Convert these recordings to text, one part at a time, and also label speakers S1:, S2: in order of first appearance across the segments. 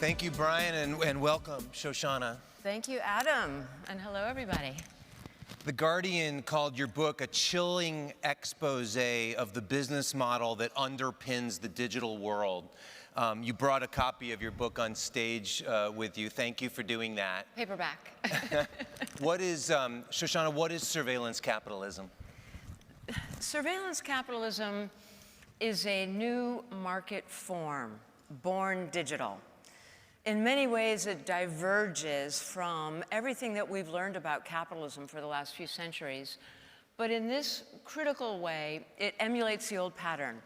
S1: Thank you, Brian, and welcome, Shoshana.
S2: Thank you, Adam, and hello, everybody.
S1: The Guardian called your book a chilling expose of the business model that underpins the digital world. You brought a copy of your book on stage with you. Thank you for doing that.
S2: Paperback.
S1: What is, Shoshana, what is surveillance capitalism?
S2: Surveillance capitalism is a new market form, born digital. In many ways, it diverges from everything that we've learned about capitalism for the last few centuries. But in this critical way, it emulates the old pattern.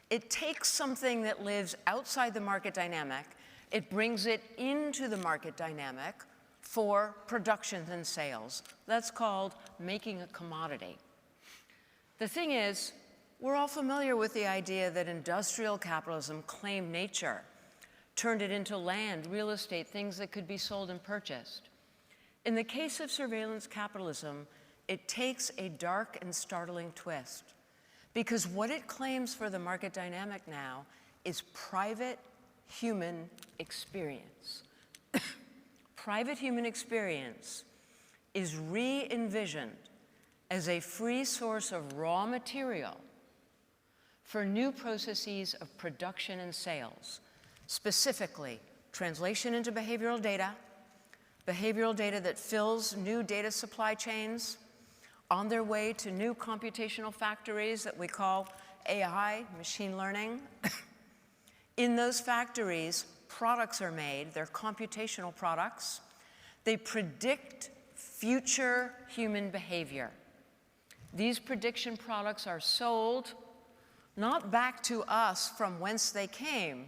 S2: It takes something that lives outside the market dynamic, it brings it into the market dynamic for production and sales. That's called making a commodity. The thing is, we're all familiar with the idea that industrial capitalism claimed nature, turned it into land, real estate, things that could be sold and purchased. In the case of surveillance capitalism, it takes a dark and startling twist, because what it claims for the market dynamic now is private human experience. Private human experience is re-envisioned as a free source of raw material for new processes of production and sales. Specifically, translation into behavioral data that fills new data supply chains on their way to new computational factories that we call AI, machine learning. In those factories, products are made, they're computational products. They predict future human behavior. These prediction products are sold not back to us from whence they came,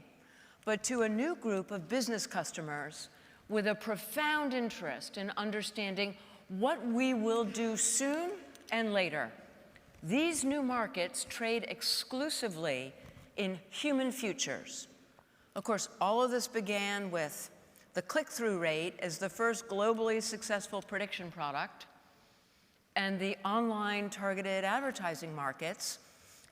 S2: but to a new group of business customers with a profound interest in understanding what we will do soon and later. These new markets trade exclusively in human futures. Of course, all of this began with the click-through rate as the first globally successful prediction product, and the online targeted advertising markets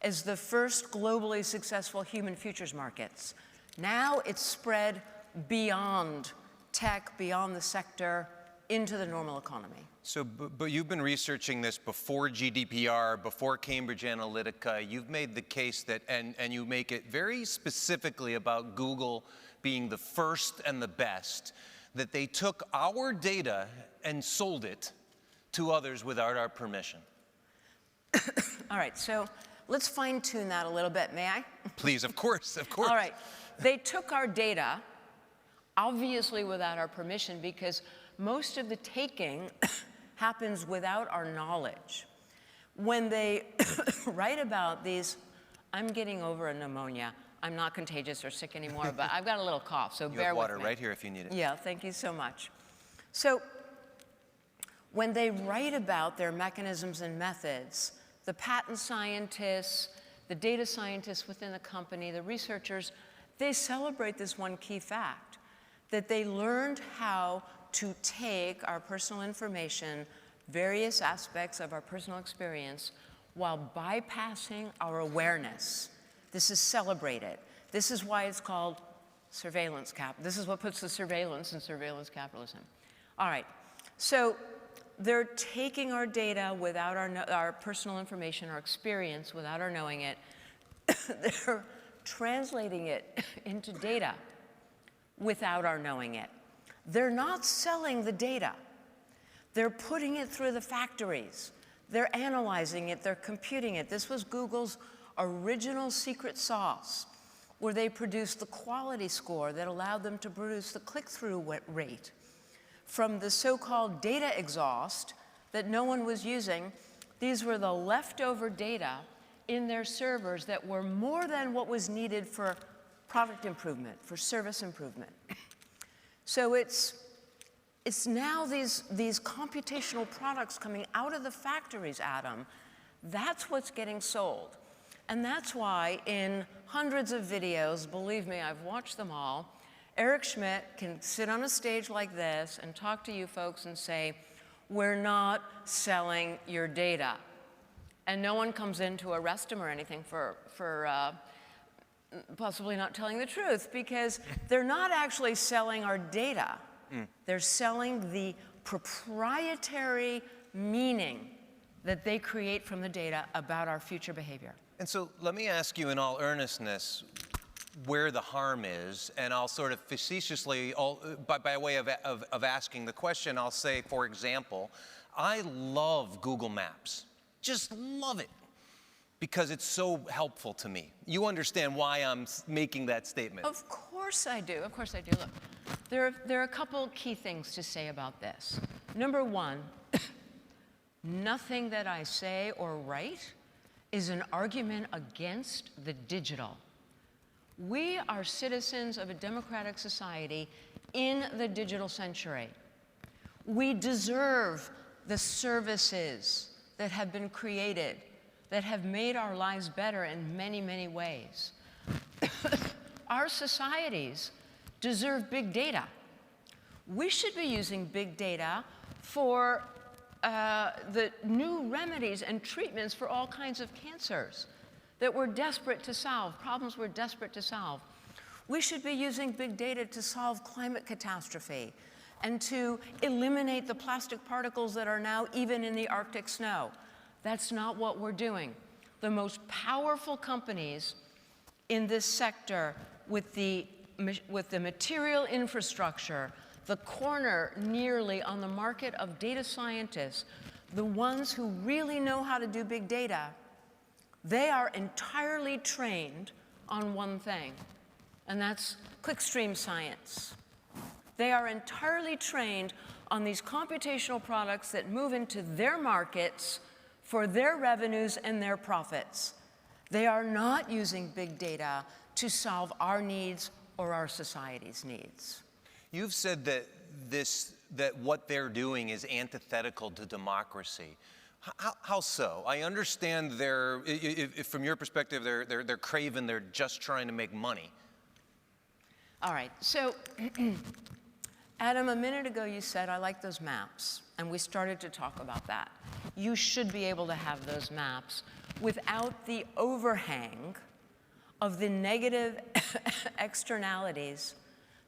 S2: as the first globally successful human futures markets. Now it's spread beyond tech, beyond the sector, into the normal economy.
S1: So, but you've been researching this before GDPR, before Cambridge Analytica. You've made the case that, and you make it very specifically about Google being the first and the best, that they took our data and sold it to others without our permission.
S2: All right, so let's fine-tune that a little bit, may I?
S1: Please, of course, of course.
S2: All right. They took our data, obviously without our permission, because most of the taking happens without our knowledge. When they write about these, I'm getting over a pneumonia. I'm not contagious or sick anymore, but I've got a little cough, so bear with me.
S1: You have water right here if you need it.
S2: Yeah, thank you so much. So when they write about their mechanisms and methods, the patent scientists, the data scientists within the company, the researchers, they celebrate this one key fact, that they learned how to take our personal information, various aspects of our personal experience, while bypassing our awareness. This is celebrated. This is why it's called surveillance cap. This is what puts the surveillance in surveillance capitalism. All right, so they're taking our data without our personal information, our experience, without our knowing it. They're translating it into data without our knowing it. They're not selling the data. They're putting it through the factories. They're analyzing it, they're computing it. This was Google's original secret sauce, where they produced the quality score that allowed them to produce the click-through rate. From the so-called data exhaust that no one was using, these were the leftover data in their servers that were more than what was needed for product improvement, for service improvement. So it's now these computational products coming out of the factories, Adam. That's what's getting sold. And that's why in hundreds of videos, believe me, I've watched them all, Eric Schmidt can sit on a stage like this and talk to you folks and say, we're not selling your data. And no one comes in to arrest him or anything for possibly not telling the truth, because they're not actually selling our data. They're selling the proprietary meaning that they create from the data about our future behavior.
S1: And so let me ask you in all earnestness where the harm is, and I'll sort of facetiously, by way of asking the question, I'll say, for example, I love Google Maps, just love it, because it's so helpful to me. You understand why I'm making that statement?
S2: Of course I do, of course I do. Look, there are a couple key things to say about this. Number one, nothing that I say or write is an argument against the digital. We are citizens of a democratic society in the digital century. We deserve the services that have been created, that have made our lives better in many, many ways. Our societies deserve big data. We should be using big data for the new remedies and treatments for all kinds of cancers that we're desperate to solve, problems we're desperate to solve. We should be using big data to solve climate catastrophe and to eliminate the plastic particles that are now even in the Arctic snow. That's not what we're doing. The most powerful companies in this sector with the material infrastructure, the corner nearly on the market of data scientists, the ones who really know how to do big data, they are entirely trained on one thing, and that's clickstream science. They are entirely trained on these computational products that move into their markets for their revenues and their profits. They are not using big data to solve our needs or our society's needs.
S1: You've said that what they're doing is antithetical to democracy. How so? I understand if from your perspective they're craven, they're just trying to make money.
S2: All right, so Adam, a minute ago you said, I like those maps, and we started to talk about that. You should be able to have those maps without the overhang of the negative externalities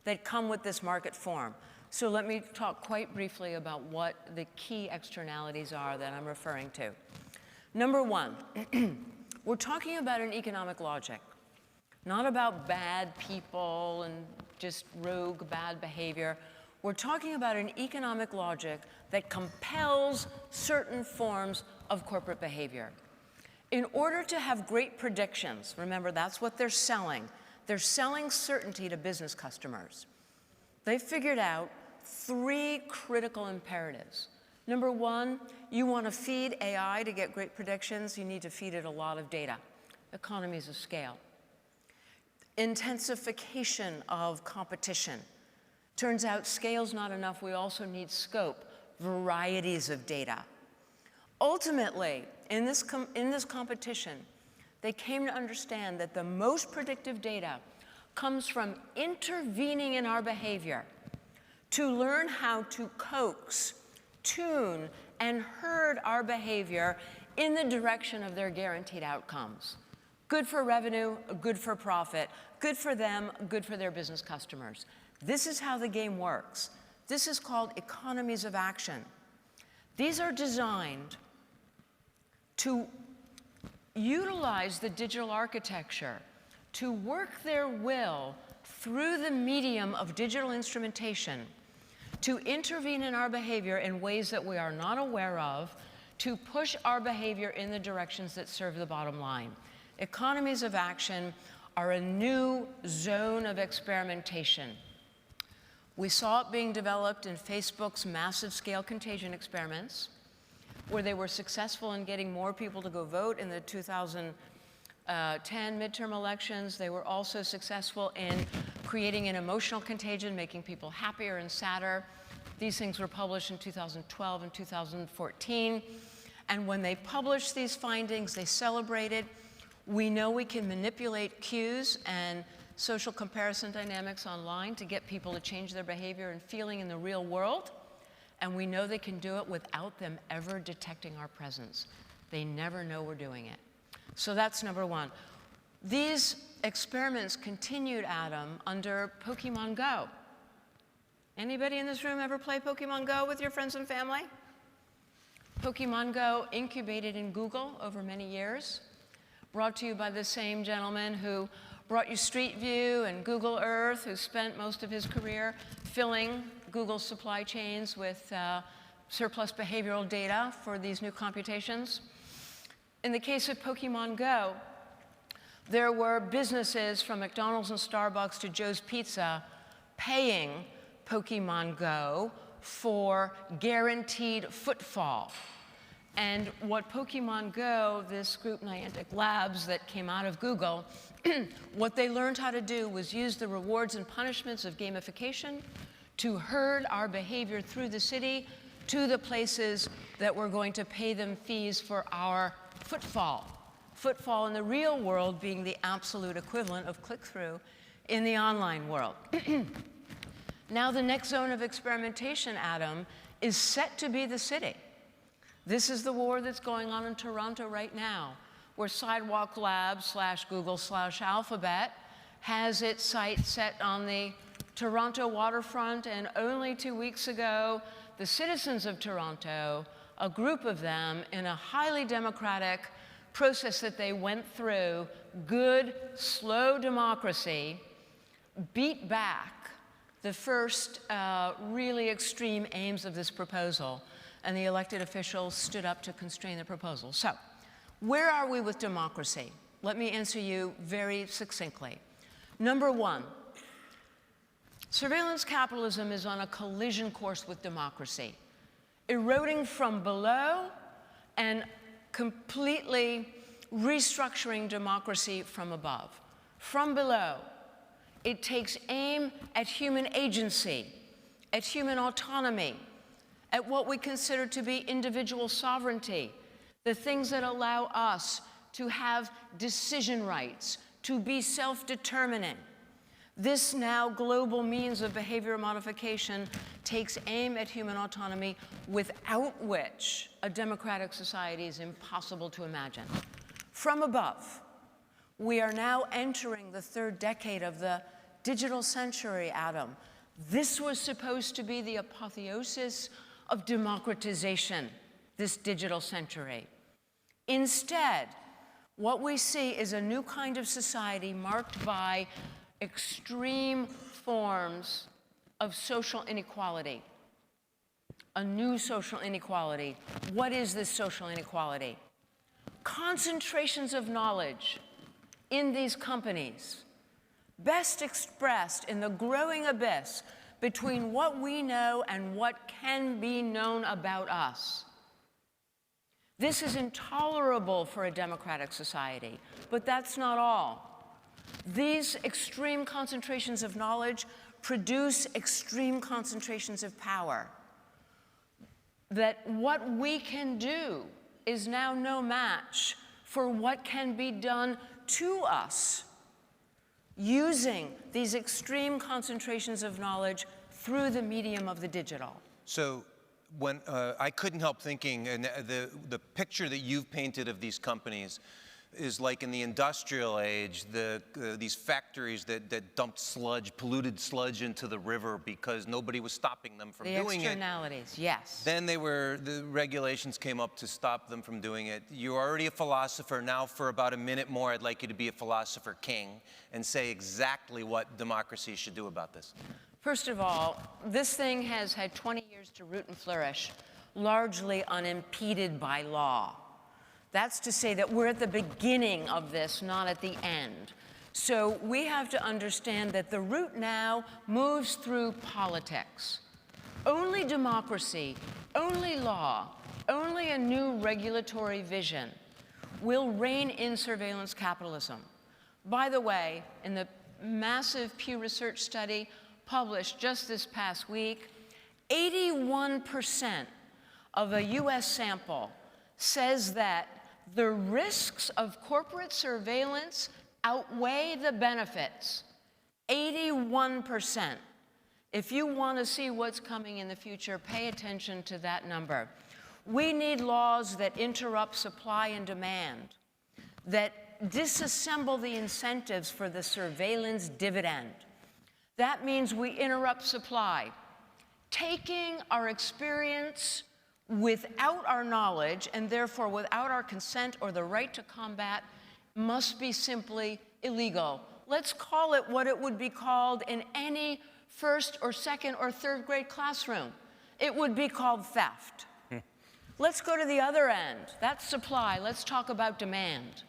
S2: that come with this market form. So let me talk quite briefly about what the key externalities are that I'm referring to. Number one, we're talking about an economic logic, not about bad people and just rogue bad behavior. We're talking about an economic logic that compels certain forms of corporate behavior. In order to have great predictions, remember that's what they're selling. They're selling certainty to business customers. They figured out 3 critical imperatives. Number one, you want to feed AI to get great predictions, you need to feed it a lot of data. Economies of scale. Intensification of competition. Turns out scale's not enough, we also need scope, varieties of data. Ultimately, in this competition, they came to understand that the most predictive data comes from intervening in our behavior to learn how to coax, tune, and herd our behavior in the direction of their guaranteed outcomes. Good for revenue, good for profit, good for them, good for their business customers. This is how the game works. This is called economies of action. These are designed to utilize the digital architecture to work their will through the medium of digital instrumentation to intervene in our behavior in ways that we are not aware of, to push our behavior in the directions that serve the bottom line. Economies of action are a new zone of experimentation. We saw it being developed in Facebook's massive scale contagion experiments, where they were successful in getting more people to go vote in the 2010 midterm elections. They were also successful in creating an emotional contagion, making people happier and sadder. These things were published in 2012 and 2014. And when they published these findings, they celebrated. We know we can manipulate cues and social comparison dynamics online to get people to change their behavior and feeling in the real world. And we know they can do it without them ever detecting our presence. They never know we're doing it. So that's number one. These experiments continued, Adam, under Pokemon Go. Anybody in this room ever play Pokemon Go with your friends and family? Pokemon Go incubated in Google over many years, brought to you by the same gentleman who brought you Street View and Google Earth, who spent most of his career filling Google's supply chains with surplus behavioral data for these new computations. In the case of Pokemon Go, there were businesses from McDonald's and Starbucks to Joe's Pizza paying Pokemon Go for guaranteed footfall. And what Pokemon Go, this group Niantic Labs that came out of Google, what they learned how to do was use the rewards and punishments of gamification to herd our behavior through the city to the places that we're going to pay them fees for our footfall. Footfall in the real world being the absolute equivalent of click-through in the online world. Now the next zone of experimentation, Adam, is set to be the city. This is the war that's going on in Toronto right now, where Sidewalk Labs / Google / Alphabet has its sights set on the Toronto waterfront, and only 2 weeks ago, the citizens of Toronto, a group of them in a highly democratic process that they went through, good, slow democracy, beat back the first really extreme aims of this proposal, and the elected officials stood up to constrain the proposal. So, where are we with democracy? Let me answer you very succinctly. Number one, surveillance capitalism is on a collision course with democracy, eroding from below and completely restructuring democracy from above. From below, it takes aim at human agency, at human autonomy, at what we consider to be individual sovereignty, the things that allow us to have decision rights, to be self-determinant. This now global means of behavior modification takes aim at human autonomy, without which a democratic society is impossible to imagine. From above, we are now entering the third decade of the digital century, Adam. This was supposed to be the apotheosis of democratization, this digital century. Instead, what we see is a new kind of society marked by extreme forms of social inequality. A new social inequality. What is this social inequality? Concentrations of knowledge in these companies, best expressed in the growing abyss between what we know and what can be known about us. This is intolerable for a democratic society, but that's not all. These extreme concentrations of knowledge produce extreme concentrations of power. That what we can do is now no match for what can be done to us using these extreme concentrations of knowledge through the medium of the digital.
S1: So when I couldn't help thinking, and the picture that you've painted of these companies is like in the industrial age, these factories that dumped sludge, polluted sludge into the river because nobody was stopping them from doing it.
S2: The externalities, yes.
S1: Then the regulations came up to stop them from doing it. You're already a philosopher. Now for about a minute more, I'd like you to be a philosopher king and say exactly what democracy should do about this.
S2: First of all, this thing has had 20 years to root and flourish, largely unimpeded by law. That's to say that we're at the beginning of this, not at the end. So we have to understand that the route now moves through politics. Only democracy, only law, only a new regulatory vision will rein in surveillance capitalism. By the way, in the massive Pew Research study published just this past week, 81% of a US sample says that the risks of corporate surveillance outweigh the benefits. 81%. If you want to see what's coming in the future, pay attention to that number. We need laws that interrupt supply and demand, that disassemble the incentives for the surveillance dividend. That means we interrupt supply, taking our experience without our knowledge, and therefore without our consent or the right to combat, must be simply illegal. Let's call it what it would be called in any first or second or third grade classroom. It would be called theft. Let's go to the other end. That's supply. Let's talk about demand.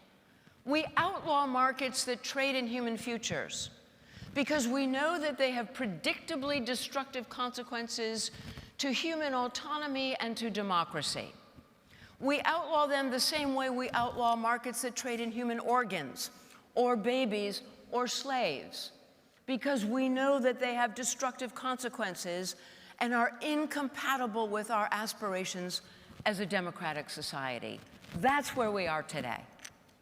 S2: We outlaw markets that trade in human futures because we know that they have predictably destructive consequences to human autonomy and to democracy. We outlaw them the same way we outlaw markets that trade in human organs, or babies, or slaves, because we know that they have destructive consequences and are incompatible with our aspirations as a democratic society. That's where we are today.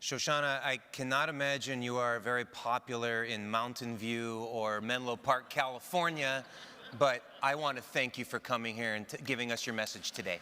S1: Shoshana, I cannot imagine you are very popular in Mountain View or Menlo Park, California, but I want to thank you for coming here and giving us your message today.